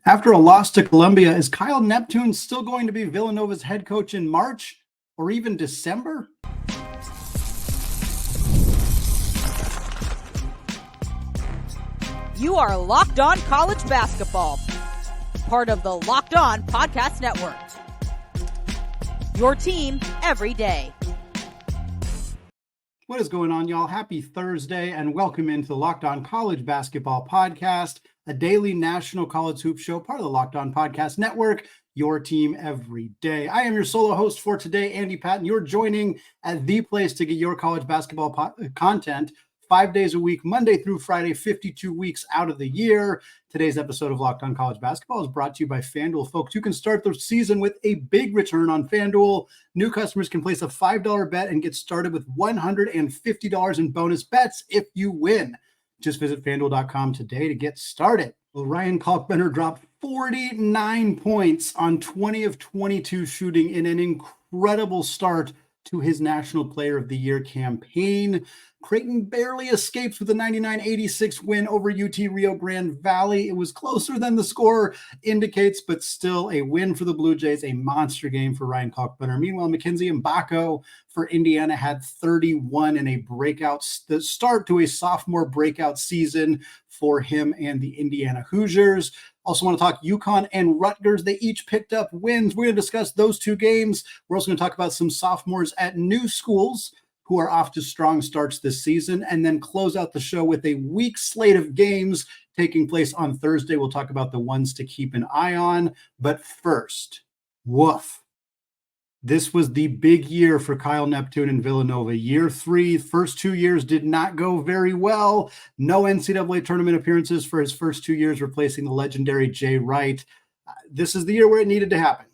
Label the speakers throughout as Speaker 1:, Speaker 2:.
Speaker 1: After a loss to Columbia, is Kyle Neptune still going to be Villanova's head coach in March or even December?
Speaker 2: You are Locked On College Basketball, part of the Locked On Podcast Network. Your team every day.
Speaker 1: What is going on, y'all? Happy Thursday and welcome into the Locked On College Basketball Podcast, a daily national college hoop show, part of the Locked On Podcast Network, your team every day. I am your solo host for today, Andy Patton. You're joining at the place to get your college basketball content 5 days a week, Monday through Friday, 52 weeks out of the year. Today's episode of Locked On College Basketball is brought to you by FanDuel. Folks, you can start the season with a big return on FanDuel. New customers can place a $5 bet and get started with $150 in bonus bets if you win. Just visit FanDuel.com today to get started. Well, Ryan Kalkbrenner dropped 49 points on 20 of 22 shooting in an incredible start to his National Player of the Year campaign. Creighton barely escapes with a 99-86 win over UT Rio Grande Valley. It was closer than the score indicates, but still a win for the Blue Jays, a monster game for Ryan Kalkbrenner. Meanwhile, Mackenzie Mbako for Indiana had 31 in a breakout start to a sophomore breakout season for him and the Indiana Hoosiers. Also want to talk UConn and Rutgers. They each picked up wins. We're going to discuss those two games. We're also going to talk about some sophomores at new schools who are off to strong starts this season, and then close out the show with a week slate of games taking place on Thursday. We'll talk about the ones to keep an eye on. But first, woof. This was the big year for Kyle Neptune and Villanova. Year 3, first 2 years did not go very well. No NCAA tournament appearances for his first 2 years, replacing the legendary Jay Wright. This is the year where it needed to happen.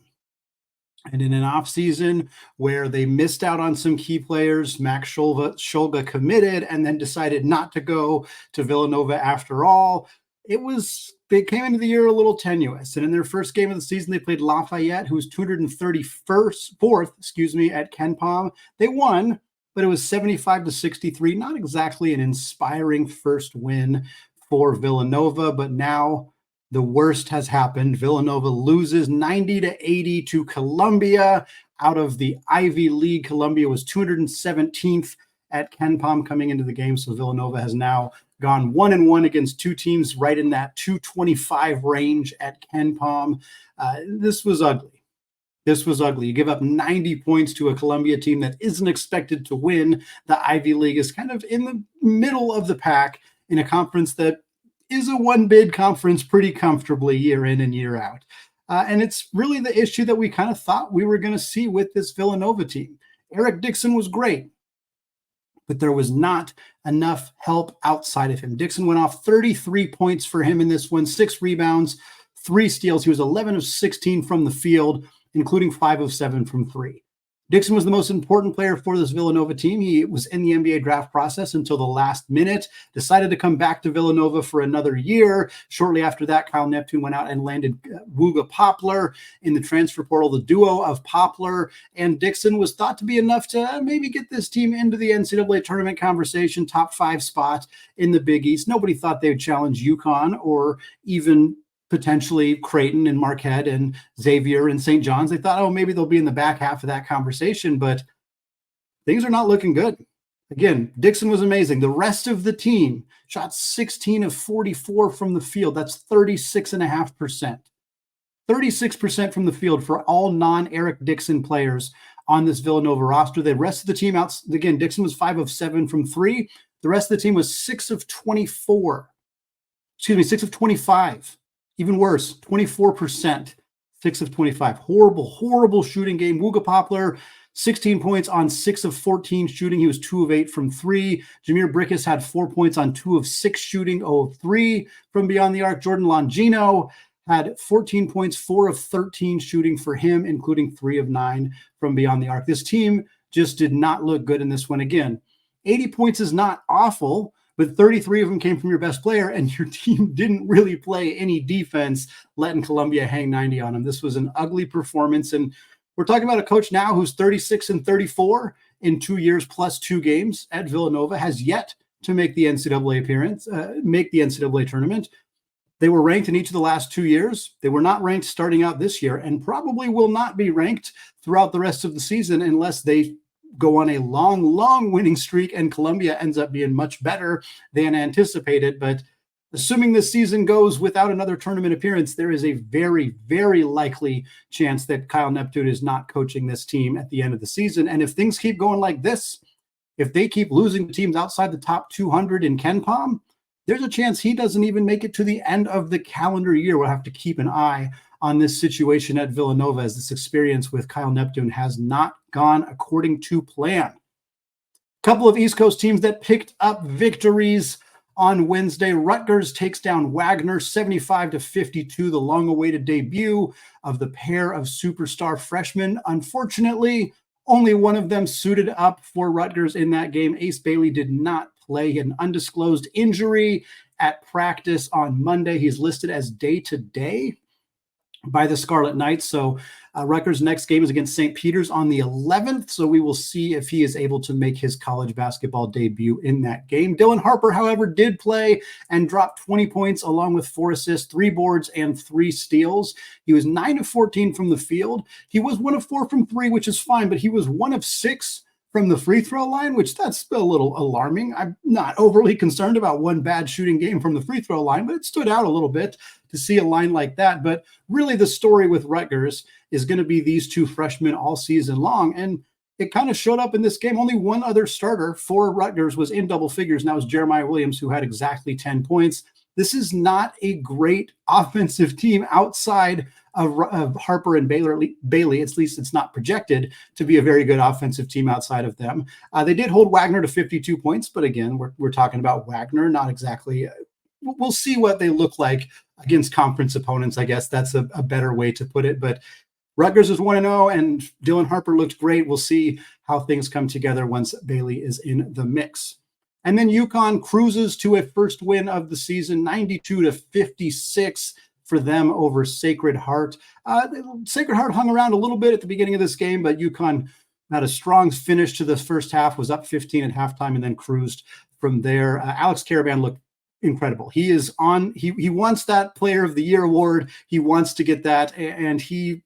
Speaker 1: And in an offseason where they missed out on some key players, Max Shulga committed and then decided not to go to Villanova after all. They came into the year a little tenuous. And in their first game of the season, they played Lafayette, who was 234th at Ken Pom. They won, but it was 75-63. Not exactly an inspiring first win for Villanova, but now the worst has happened. Villanova loses 90-80 to Columbia out of the Ivy League. Columbia was 217th at Ken Pom coming into the game. So Villanova has now gone 1-1 against two teams right in that 225 range at Ken Pom. This was ugly. You give up 90 points to a Columbia team that isn't expected to win. The Ivy League is kind of in the middle of the pack in a conference that is a one-bid conference pretty comfortably year in and year out. And it's really the issue that we kind of thought we were going to see with this Villanova team. Eric Dixon was great, but there was not enough help outside of him. Dixon went off 33 points for him in this one, 6 rebounds, 3 steals. He was 11 of 16 from the field, including 5 of 7 from 3. Dixon was the most important player for this Villanova team. He was in the NBA draft process until the last minute, decided to come back to Villanova for another year. Shortly after that, Kyle Neptune went out and landed Wooga Poplar in the transfer portal. The duo of Poplar and Dixon was thought to be enough to maybe get this team into the NCAA tournament conversation, top 5 spot in the Big East. Nobody thought they would challenge UConn or even potentially Creighton and Marquette and Xavier and St. John's. They thought, maybe they'll be in the back half of that conversation, but things are not looking good. Again, Dixon was amazing. The rest of the team shot 16 of 44 from the field. That's 36.5%. 36% from the field for all non-Eric Dixon players on this Villanova roster. The rest of the team again, Dixon was 5 of 7 from 3. The rest of the team was 6 of 24. 6 of 25. Even worse, 24%, 6 of 25. Horrible shooting game. Wooga Poplar, 16 points on 6 of 14 shooting. He was 2 of 8 from 3. Jameer Brickus had 4 points on 2 of 6 shooting, 0 of 3 from beyond the arc. Jordan Longino had 14 points, 4 of 13 shooting for him, including 3 of 9 from beyond the arc. This team just did not look good in this one. Again, 80 points is not awful, but 33 of them came from your best player, and your team didn't really play any defense, letting Columbia hang 90 on them. This was an ugly performance, and we're talking about a coach now who's 36-34 in 2 years plus 2 games at Villanova, has yet to make the NCAA tournament. They were ranked in each of the last 2 years. They were not ranked starting out this year and probably will not be ranked throughout the rest of the season unless they go on a long winning streak and Columbia ends up being much better than anticipated. But assuming this season goes without another tournament appearance, there is a very likely chance that Kyle Neptune is not coaching this team at the end of the season. And if things keep going like this, if they keep losing to teams outside the top 200 in KenPom, there's a chance he doesn't even make it to the end of the calendar year. We'll have to keep an eye on this situation at Villanova, as this experience with Kyle Neptune has not gone according to plan. A couple of East Coast teams that picked up victories on Wednesday. Rutgers takes down Wagner 75-52, the long-awaited debut of the pair of superstar freshmen. Unfortunately, only one of them suited up for Rutgers in that game. Ace Bailey did not play, an undisclosed injury at practice on Monday. He's listed as day-to-day by the Scarlet Knights. So Rutgers' next game is against St. Peter's on the 11th. So we will see if he is able to make his college basketball debut in that game. Dylan Harper, however, did play and dropped 20 points along with 4 assists, 3 boards, and 3 steals. He was 9 of 14 from the field. He was 1 of 4 from 3, which is fine, but he was 1 of 6 from the free throw line, which that's a little alarming. I'm not overly concerned about one bad shooting game from the free throw line, but it stood out a little bit to see a line like that. But really the story with Rutgers is going to be these 2 freshmen all season long. And it kind of showed up in this game. Only one other starter for Rutgers was in double figures, and that was Jeremiah Williams, who had exactly 10 points. This is not a great offensive team outside of Harper and Bailey. At least it's not projected to be a very good offensive team outside of them. They did hold Wagner to 52 points, but again, we're talking about Wagner, not exactly. We'll see what they look like against conference opponents. I guess that's a better way to put it. But Rutgers is 1-0, and Dylan Harper looked great. We'll see how things come together once Bailey is in the mix. And then UConn cruises to a first win of the season, 92-56 for them over Sacred Heart. Sacred Heart hung around a little bit at the beginning of this game, but UConn had a strong finish to the first half, was up 15 at halftime, and then cruised from there. Alex Karaban looked incredible. He is on. He wants that Player of the Year award. He wants to get that, and he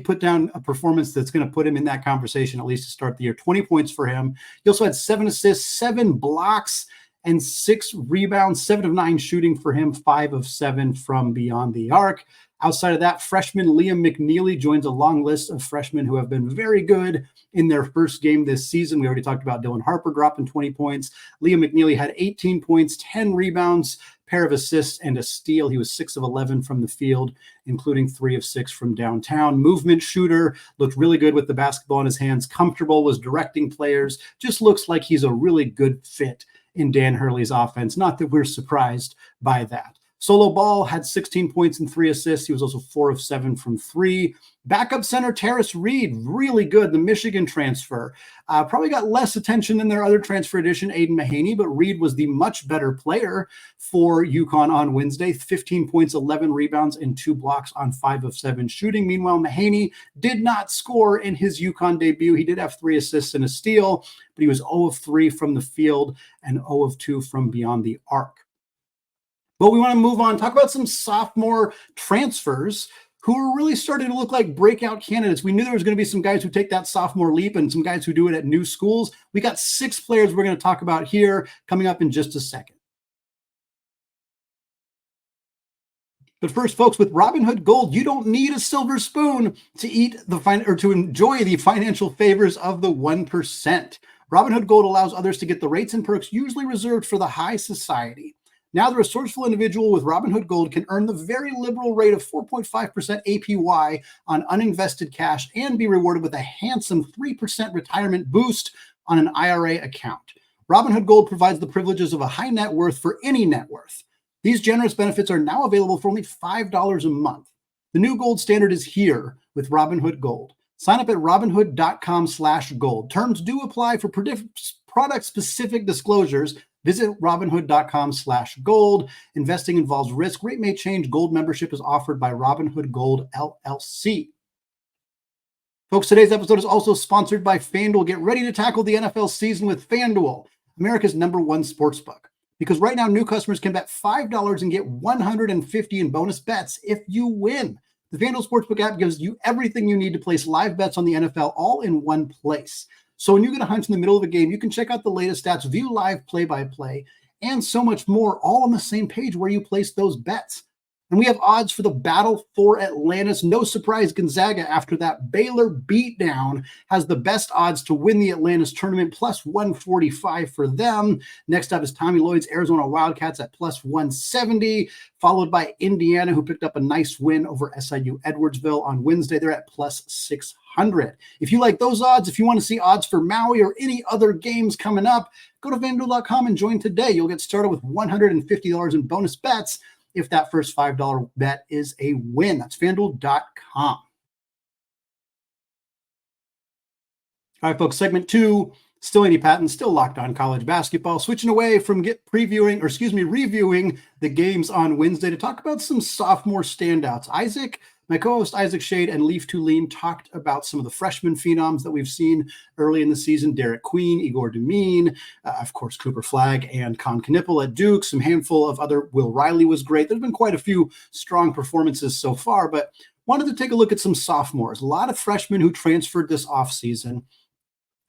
Speaker 1: put down a performance that's going to put him in that conversation, at least to start the year. 20 points for him. He also had 7 assists, 7 blocks, and 6 rebounds, 7 of 9 shooting for him, 5 of 7 from beyond the arc. Outside of that, freshman Liam McNeely joins a long list of freshmen who have been very good in their first game this season. We already talked about Dylan Harper dropping 20 points. Liam McNeely had 18 points, 10 rebounds, pair of assists, and a steal. He was 6 of 11 from the field, including 3 of 6 from downtown. Movement shooter, looked really good with the basketball in his hands, comfortable, was directing players, just looks like he's a really good fit in Dan Hurley's offense. Not that we're surprised by that. Solo Ball had 16 points and 3 assists. He was also 4 of 7 from 3. Backup center Terrace Reed, really good. The Michigan transfer. Probably got less attention than their other transfer addition, Aden Mahaney, but Reed was the much better player for UConn on Wednesday. 15 points, 11 rebounds, and 2 blocks on 5 of 7 shooting. Meanwhile, Mahaney did not score in his UConn debut. He did have 3 assists and a steal, but he was 0 of 3 from the field and 0 of 2 from beyond the arc. But we want to move on, talk about some sophomore transfers who are really starting to look like breakout candidates. We knew there was going to be some guys who take that sophomore leap and some guys who do it at new schools. We got 6 players we're going to talk about here coming up in just a second. But first, folks, with Robinhood Gold, you don't need a silver spoon to eat to enjoy the financial favors of the 1%. Robinhood Gold allows others to get the rates and perks usually reserved for the high society. Now, the resourceful individual with Robinhood Gold can earn the very liberal rate of 4.5% APY on uninvested cash and be rewarded with a handsome 3% retirement boost on an IRA account. Robinhood Gold provides the privileges of a high net worth for any net worth. These generous benefits are now available for only $5 a month. The new gold standard is here with Robinhood Gold. Sign up at robinhood.com/gold. Terms do apply for product-specific disclosures. Visit robinhood.com/gold. Investing involves risk. Rate may change. Gold membership is offered by Robinhood Gold, LLC. Folks, today's episode is also sponsored by FanDuel. Get ready to tackle the NFL season with FanDuel, America's #1 sportsbook. because right now new customers can bet $5 and get $150 in bonus bets if you win. The FanDuel Sportsbook app gives you everything you need to place live bets on the NFL all in one place. So when you get a hunch in the middle of a game, you can check out the latest stats, view live play-by-play, and so much more, all on the same page where you place those bets. And we have odds for the battle for Atlantis. No surprise, Gonzaga, after that Baylor beatdown, has the best odds to win the Atlantis tournament, plus 145 for them. Next up is Tommy Lloyd's Arizona Wildcats at plus 170, followed by Indiana, who picked up a nice win over SIU Edwardsville on Wednesday. They're at plus 600. If you like those odds, if you want to see odds for Maui or any other games coming up, go to FanDuel.com and join today. You'll get started with $150 in bonus bets if that first $5 bet is a win. That's FanDuel.com. All right, folks, segment 2, still Andy Patton, still locked on college basketball. Switching away from reviewing the games on Wednesday to talk about some sophomore standouts. My co-host Isaac Shade and Leaf Tulane talked about some of the freshman phenoms that we've seen early in the season. Derek Queen, Igor Dumine, of course, Cooper Flagg and Con Knippel at Duke. Some handful of other, Will Riley was great. There's been quite a few strong performances so far, but wanted to take a look at some sophomores. A lot of freshmen who transferred this offseason,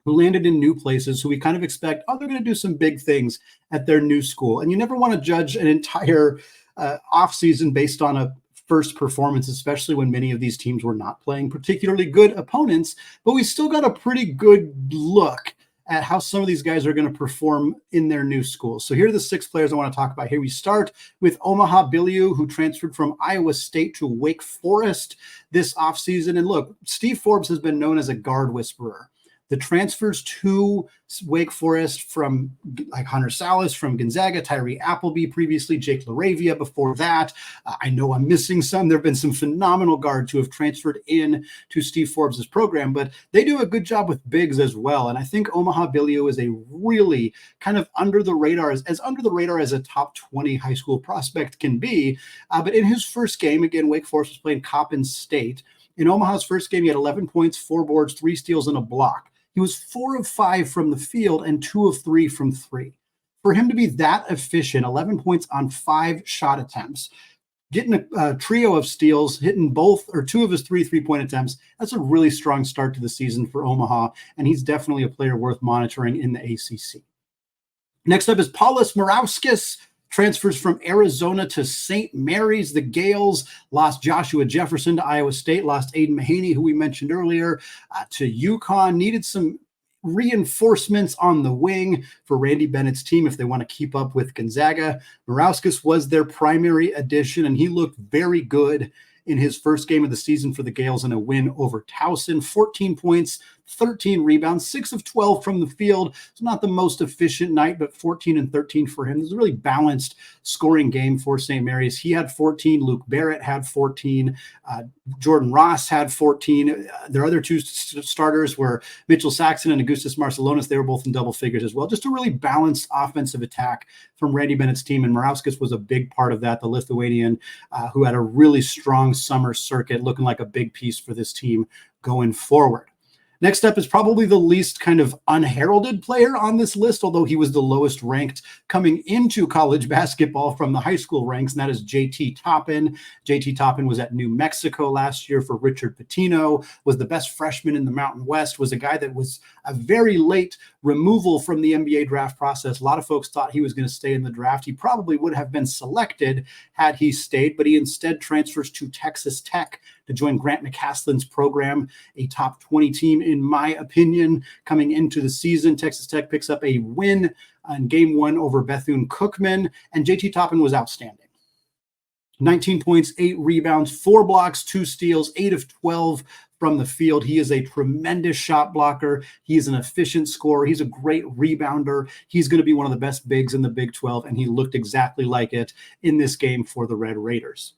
Speaker 1: who landed in new places, who we kind of expect, they're going to do some big things at their new school. And you never want to judge an entire offseason based on a first performance, especially when many of these teams were not playing particularly good opponents, but we still got a pretty good look at how some of these guys are going to perform in their new schools. So here are the 6 players I want to talk about here. We start with Omaha Biliew, who transferred from Iowa State to Wake Forest this offseason. And look, Steve Forbes has been known as a guard whisperer. The transfers to Wake Forest from like Hunter Salas, from Gonzaga, Tyree Appleby previously, Jake LaRavia before that. I know I'm missing some. There have been some phenomenal guards who have transferred in to Steve Forbes' program, but they do a good job with bigs as well. And I think Omaha Biliew is a really kind of under the radar as a top 20 high school prospect can be. But in his first game, again, Wake Forest was playing Coppin State. In Omaha's first game, he had 11 points, 4 boards, 3 steals, and a block. He was 4 of 5 from the field and 2 of 3 from 3. For him to be that efficient, 11 points on 5 shot attempts, getting a trio of steals, hitting both or 2 of his 3 3-point attempts, that's a really strong start to the season for Omaha, and he's definitely a player worth monitoring in the ACC. Next up is Paulius Morauskas, transfers from Arizona to St. Mary's. The Gales lost Joshua Jefferson to Iowa State, lost Aden Mahaney, who we mentioned earlier, to UConn. Needed some reinforcements on the wing for Randy Bennett's team if they want to keep up with Gonzaga. Morauskas was their primary addition, and he looked very good in his first game of the season for the Gales in a win over Towson. 14 points, 13 rebounds, 6 of 12 from the field. It's not the most efficient night, but 14 and 13 for him. It was a really balanced scoring game for St. Mary's. He had 14. Luke Barrett had 14. Jordan Ross had 14. Their other 2 starters were Mitchell Saxon and Augustus Marcelonis. They were both in double figures as well. Just a really balanced offensive attack from Randy Bennett's team, and Morauskas was a big part of that, the Lithuanian who had a really strong summer circuit, looking like a big piece for this team going forward. Next up is probably the least kind of unheralded player on this list, although he was the lowest ranked coming into college basketball from the high school ranks, and that is JT Toppin. JT Toppin was at New Mexico last year for Richard Pitino, was the best freshman in the Mountain West, was a guy that was a very late removal from the NBA draft process. A lot of folks thought he was going to stay in the draft. He probably would have been selected had he stayed, but he instead transfers to Texas Tech to join Grant McCaslin's program, a top 20 team, in my opinion, coming into the season. Texas Tech picks up a win in game 1 over Bethune-Cookman, and JT Toppin was outstanding. 19 points, 8 rebounds, 4 blocks, 2 steals, 8 of 12 from the field. He is a tremendous shot blocker. He is an efficient scorer. He's a great rebounder. He's going to be one of the best bigs in the Big 12, and he looked exactly like it in this game for the Red Raiders.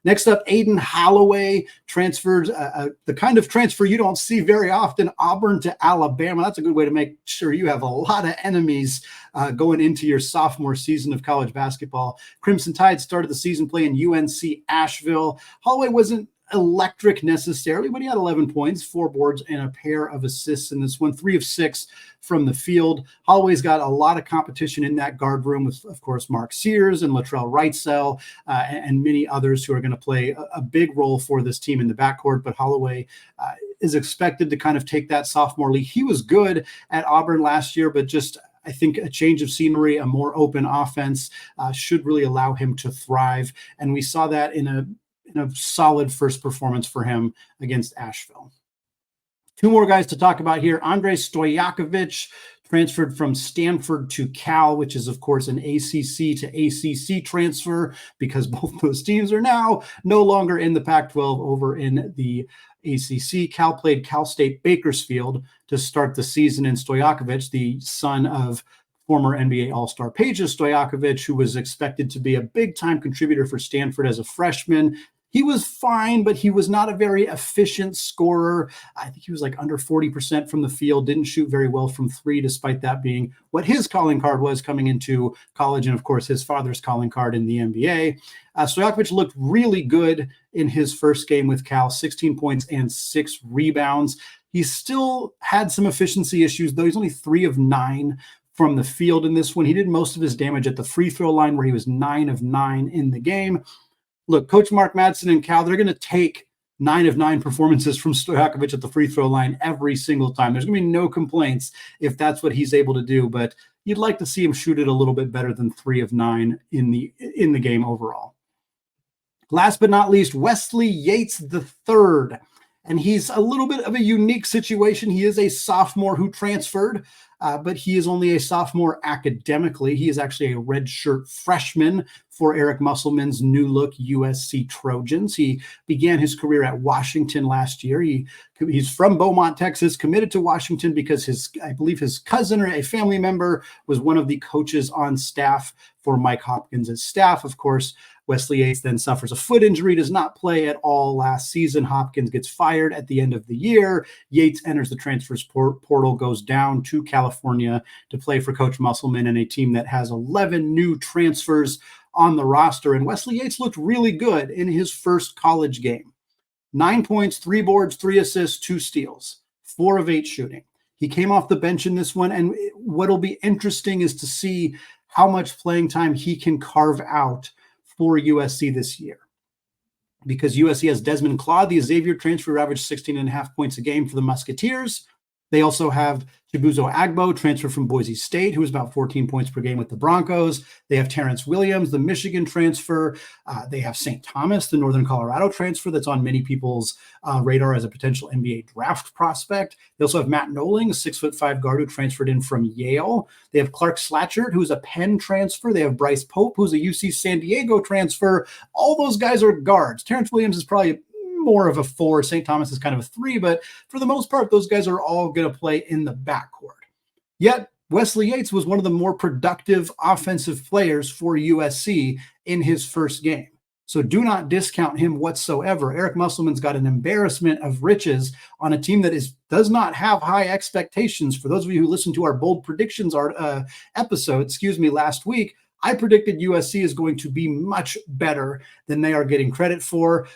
Speaker 1: Next up, Aden Holloway transferred, the kind of transfer you don't see very often, Auburn to Alabama. That's a good way to make sure you have a lot of enemies going into your sophomore season of college basketball. Crimson Tide started the season playing UNC Asheville. Holloway wasn't electric necessarily, but he had 11 points, 4 boards, and a pair of assists in this one, 3 of 6 from the field. Holloway's got a lot of competition in that guard room with, of course, Mark Sears and Latrell Wrightsell and many others who are going to play a big role for this team in the backcourt. But Holloway is expected to kind of take that sophomore lead. He was good at Auburn last year, but just I think a change of scenery, a more open offense should really allow him to thrive. And we saw that in a solid first performance for him against Asheville. 2 more guys to talk about here. Andrei Stojakovic transferred from Stanford to Cal, which is, of course, an ACC to ACC transfer because both those teams are now no longer in the Pac-12 over in the ACC. Cal played Cal State Bakersfield to start the season, and Stojakovic, the son of former NBA All-Star Peja Stojakovic, who was expected to be a big-time contributor for Stanford as a freshman, he was fine, but he was not a very efficient scorer. I think he was like under 40% from the field, didn't shoot very well from 3, despite that being what his calling card was coming into college, and of course his father's calling card in the NBA. Stojakovic looked really good in his first game with Cal, 16 points and 6 rebounds. He still had some efficiency issues, though. He's only 3 of 9 from the field in this one. He did most of his damage at the free throw line, where he was 9 of 9 in the game. Look, Coach Mark Madsen and Cal, they're going to take 9 of 9 performances from Stojakovic at the free throw line every single time. There's going to be no complaints if that's what he's able to do, but you'd like to see him shoot it a little bit better than 3 of 9 in the game overall. Last but not least, Wesley Yates III. And he's a little bit of a unique situation. He is a sophomore who transferred, but he is only a sophomore academically. He is actually a redshirt freshman for Eric Musselman's new look USC Trojans. He began his career at Washington last year. He's from Beaumont, Texas, committed to Washington because I believe his cousin or a family member was one of the coaches on staff for Mike Hopkins' staff. Of course, Wesley Yates then suffers a foot injury, does not play at all last season. Hopkins gets fired at the end of the year. Yates enters the transfers portal, goes down to California to play for Coach Musselman and a team that has 11 new transfers on the roster. And Wesley Yates looked really good in his first college game. 9 points, 3 boards, 3 assists, 2 steals, 4 of 8 shooting. He came off the bench in this one, and what'll be interesting is to see how much playing time he can carve out for USC this year, because USC has Desmond Claude, the Xavier transfer, who averaged 16.5 points a game for the Musketeers. They also have Chibuzo Agbo, transfer from Boise State, who was about 14 points per game with the Broncos. They have Terrence Williams, the Michigan transfer. They have St. Thomas, the Northern Colorado transfer that's on many people's radar as a potential NBA draft prospect. They also have Matt Noling, a 6'5" guard who transferred in from Yale. They have Clark Slatchard, who's a Penn transfer. They have Bryce Pope, who's a UC San Diego transfer. All those guys are guards. Terrence Williams is probably more of a 4. St. Thomas is kind of a 3, but for the most part, those guys are all going to play in the backcourt. Yet Wesley Yates was one of the more productive offensive players for USC in his first game. So do not discount him whatsoever. Eric Musselman's got an embarrassment of riches on a team that does not have high expectations. For those of you who listened to our bold predictions episode, last week, I predicted USC is going to be much better than they are getting credit for.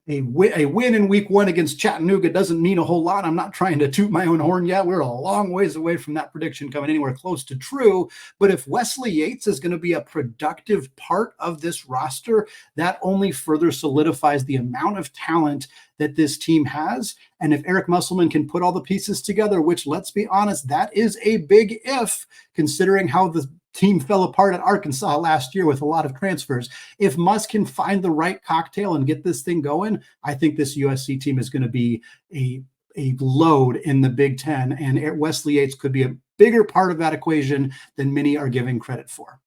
Speaker 1: A win in week 1 against Chattanooga doesn't mean a whole lot. I'm not trying to toot my own horn yet. We're a long ways away from that prediction coming anywhere close to true. But if Wesley Yates is going to be a productive part of this roster, that only further solidifies the amount of talent that this team has. And if Eric Musselman can put all the pieces together, which, let's be honest, that is a big if, considering how the team fell apart at Arkansas last year with a lot of transfers. If Muss can find the right cocktail and get this thing going, I think this USC team is going to be a load in the Big Ten, and Wesley Yates could be a bigger part of that equation than many are giving credit for.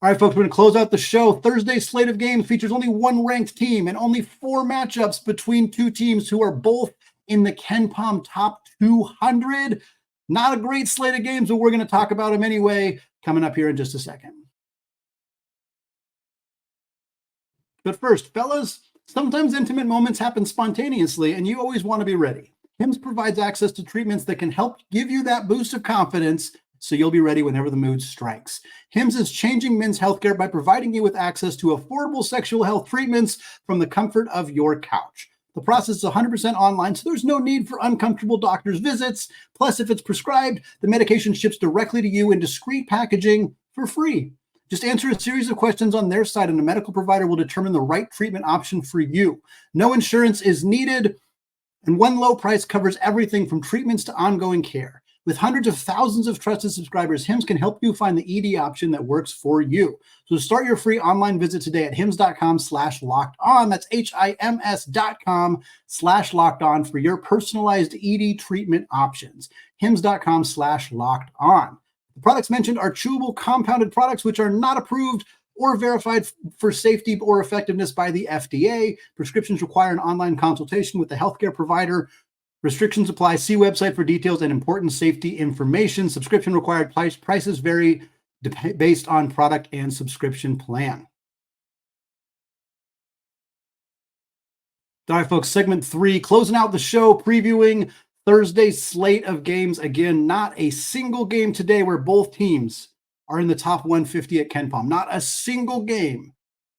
Speaker 1: All right, folks, we're going to close out the show. Thursday's slate of games features only one ranked team and only 4 matchups between 2 teams who are both in the KenPom top 200. Not a great slate of games, but we're going to talk about them anyway, coming up here in just a second. But first, fellas, sometimes intimate moments happen spontaneously, and you always want to be ready. Hims provides access to treatments that can help give you that boost of confidence so you'll be ready whenever the mood strikes. Hims is changing men's healthcare by providing you with access to affordable sexual health treatments from the comfort of your couch. The process is 100% online, so there's no need for uncomfortable doctor's visits. Plus, if it's prescribed, the medication ships directly to you in discreet packaging for free. Just answer a series of questions on their side, and a medical provider will determine the right treatment option for you. No insurance is needed, and one low price covers everything from treatments to ongoing care. With hundreds of thousands of trusted subscribers, Hims can help you find the ED option that works for you. So start your free online visit today at hims.com/lockedon. That's HIMS.com/lockedon for your personalized ED treatment options. hims.com/lockedon. The products mentioned are chewable compounded products which are not approved or verified for safety or effectiveness by the FDA. Prescriptions require an online consultation with the healthcare provider. Restrictions apply. See website for details and important safety information. Subscription required. Prices vary based on product and subscription plan. All right, folks, segment 3, closing out the show, previewing Thursday's slate of games. Again, not a single game today where both teams are in the top 150 at KenPom. Not a single game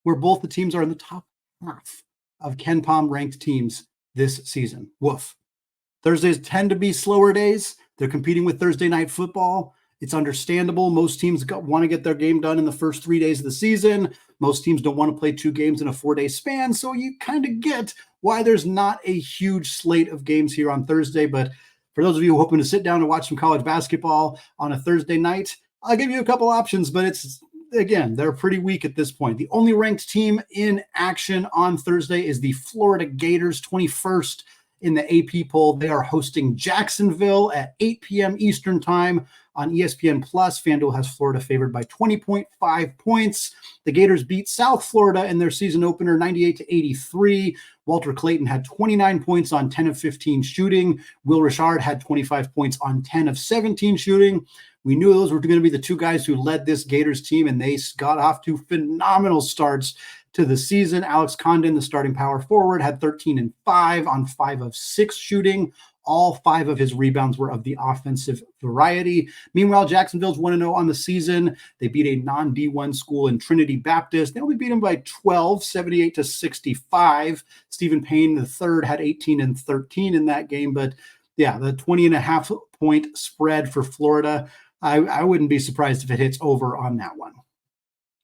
Speaker 1: where both the teams are in the top half of KenPom ranked teams this season. Woof. Thursdays tend to be slower days. They're competing with Thursday night football. It's understandable. Most teams want to get their game done in the first 3 days of the season. Most teams don't want to play 2 games in a 4-day span. So you kind of get why there's not a huge slate of games here on Thursday. But for those of you hoping to sit down and watch some college basketball on a Thursday night, I'll give you a couple options, but they're pretty weak at this point. The only ranked team in action on Thursday is the Florida Gators, 21st in the AP poll. They are hosting Jacksonville at 8 p.m. Eastern time on ESPN+. FanDuel has Florida favored by 20.5 points. The Gators beat South Florida in their season opener 98-83. Walter Clayton had 29 points on 10 of 15 shooting. Will Richard had 25 points on 10 of 17 shooting. We knew those were going to be the 2 guys who led this Gators team, and they got off to phenomenal starts to the season. Alex Condon, the starting power forward, had 13 and 5 on 5 of 6 shooting. All 5 of his rebounds were of the offensive variety. Meanwhile, Jacksonville's 1-0 on the season. They beat a non-D1 school in Trinity Baptist. They only beat them by 12, 78-65. Stephen Payne III had 18 and 13 in that game. But yeah, the 20.5 point spread for Florida, I wouldn't be surprised if it hits over on that one.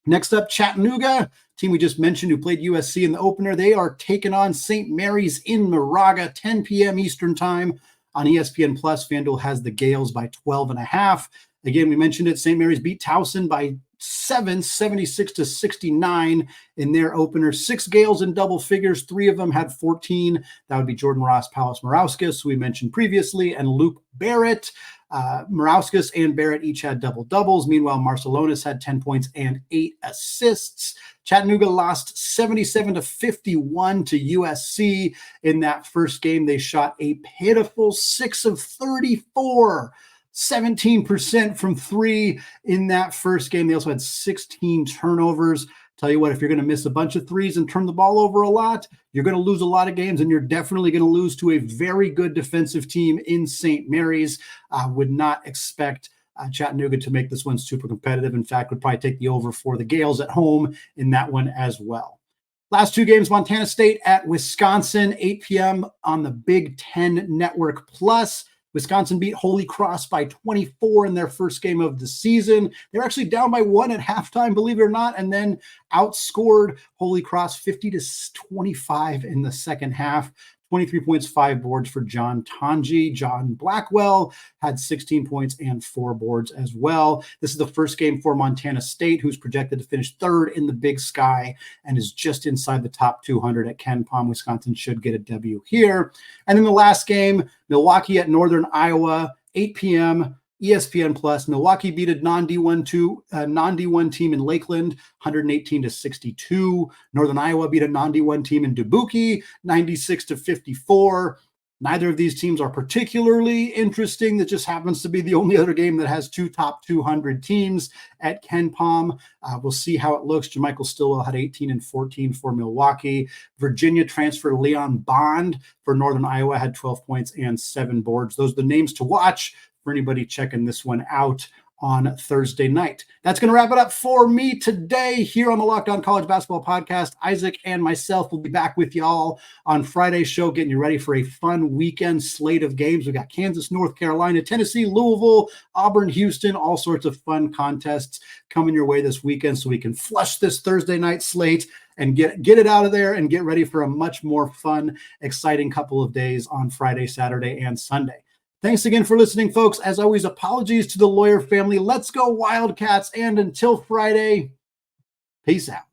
Speaker 1: Next up, Chattanooga, team we just mentioned who played USC in the opener. They are taking on St. Mary's in Moraga, 10 p.m. Eastern time on ESPN+. FanDuel has the Gales by 12.5. Again, we mentioned it. St. Mary's beat Towson by 7, 76-69 in their opener. 6 Gales in double figures. 3 of them had 14. That would be Jordan Ross, Paulus Morauskas, who we mentioned previously, and Luke Barrett. Morauskas and Barrett each had double-doubles. Meanwhile, Marcelonis had 10 points and 8 assists. Chattanooga lost 77-51 to USC in that first game. They shot a pitiful 6 of 34, 17% from 3 in that first game. They also had 16 turnovers. Tell you what, if you're going to miss a bunch of threes and turn the ball over a lot, you're going to lose a lot of games, and you're definitely going to lose to a very good defensive team in St. Mary's. Would not expect Chattanooga to make this one super competitive. In fact, would probably take the over for the Gales at home in that one as well. Last 2 games, Montana State at Wisconsin, 8 p.m. on the Big Ten Network Plus. Wisconsin beat Holy Cross by 24 in their first game of the season. They're actually down by 1 at halftime, believe it or not, and then outscored Holy Cross 50-25 in the second half. 23 points, 5 boards for John Tanji. John Blackwell had 16 points and 4 boards as well. This is the first game for Montana State, who's projected to finish 3rd in the Big Sky and is just inside the top 200 at KenPom. Wisconsin should get a W here. And then the last game, Milwaukee at Northern Iowa, 8 p.m. ESPN+. Milwaukee beat a non-D1 team in Lakeland, 118-62. Northern Iowa beat a non-D1 team in Dubuque, 96-54. Neither of these teams are particularly interesting. That just happens to be the only other game that has 2 top 200 teams at KenPom. We'll see how it looks. Jermichael Stillwell had 18 and 14 for Milwaukee. Virginia transfer Leon Bond for Northern Iowa had 12 points and 7 boards. Those are the names to watch for anybody checking this one out on Thursday night. That's going to wrap it up for me today here on the Locked On College Basketball Podcast. Isaac and myself will be back with y'all on Friday's show, getting you ready for a fun weekend slate of games. We got Kansas, North Carolina, Tennessee, Louisville, Auburn, Houston, all sorts of fun contests coming your way this weekend so we can flush this Thursday night slate and get it out of there and get ready for a much more fun, exciting couple of days on Friday, Saturday, and Sunday. Thanks again for listening, folks. As always, apologies to the Lawyer family. Let's go Wildcats. And until Friday, peace out.